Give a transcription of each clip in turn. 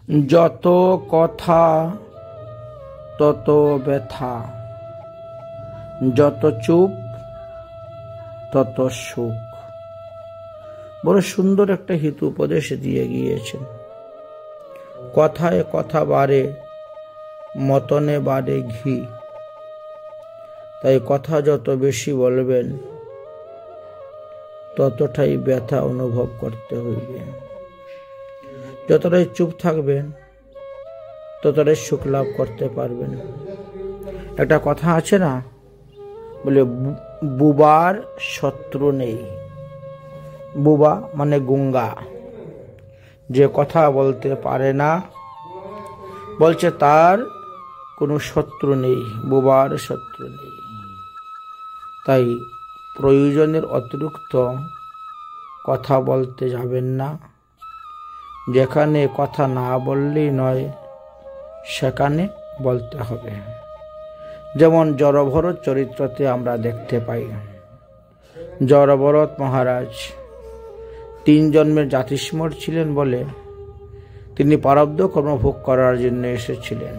যত কথা তত ব্যথা, যত চুপ তত সুখ। বড় সুন্দর একটা হিত উপদেশ দিয়ে গিয়েছেন। কথায় কথা বাড়ে, মতনে বাড়ে ঘি। তাই কথা যত বেশি বলবেন ততটাই ব্যথা অনুভব করতে হইবে। যতটাই চুপ থাকবেন ততটাই সুখ লাভ করতে পারবেন। একটা কথা আছে না, বলে বুবার শত্রু নেই। বুবা মানে গুঙ্গা, যে কথা বলতে পারে না, বলছে তার কোনো শত্রু নেই, বুবার শত্রু নেই। তাই প্রয়োজনের অতিরিক্ত কথা বলতে যাবেন না। যেখানে কথা না বললেই নয়, সেখানে বলতে হবে। যেমন জড়ভরত চরিত্রতে আমরা দেখতে পাই, জড়ভরত মহারাজ 3 জন্মের জাতিস্মর ছিলেন বলে তিনি প্রারব্ধ কর্মভোগ করার জন্য এসেছিলেন।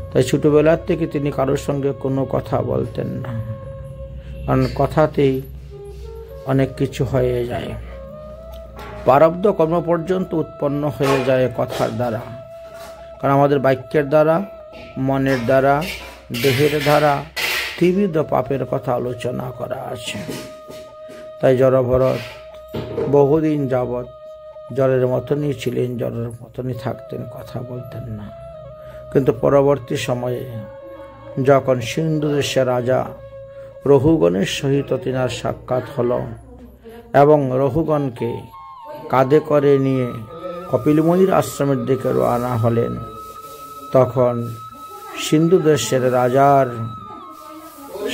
তাই ছোটবেলার থেকে তিনি কারোর সঙ্গে কোনো কথা বলতেন না, কারণ কথাতেই অনেক কিছু হয়ে যায়। প্রারব্ধ কর্ম পর্যন্ত উৎপন্ন হয়ে যায় কথার দ্বারা, কারণ আমাদের বাক্যের দ্বারা, মনের দ্বারা, দেহের দ্বারা ত্রিবিধ পাপের কথা আলোচনা করা আছে। তাই জড়ভরত বহুদিন যাবৎ জলের মতনই ছিলেন, জলের মতনই থাকতেন, কথা বলতেন না। কিন্তু পরবর্তী সময়ে যখন সিন্ধু দেশের রাজা রঘুগণের সহিত তিনার সাক্ষাৎ হল এবং রঘুগণকে কাঁধে করে নিয়ে কপিলমুনির আশ্রমের দিকে রওনা হলেন, তখন সিন্ধু দেশের রাজার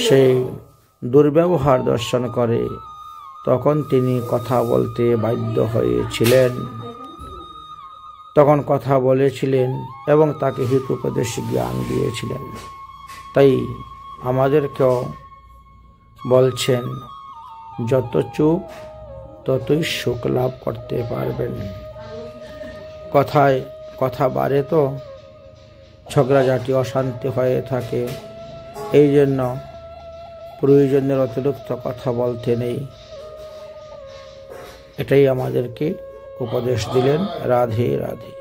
সেই দুর্ব্যবহার দর্শন করে তখন তিনি কথা বলতে বাধ্য হয়েছিলেন। তখন কথা বলেছিলেন এবং তাকে হিত উপদেশ জ্ঞান দিয়েছিলেন। তাই আমাদেরকেও বলছেন, যত চুপ ততই সুখ লাভ করতে পারবেন। কথায় কথা বাড়ে তো ঝগড়াঝাটি অশান্তি হয়ে থাকে। এই জন্য প্রয়োজনের অতিরিক্ত কথা বলতে নেই। এটাই আমাদেরকে উপদেশ দিলেন। রাধে রাধে।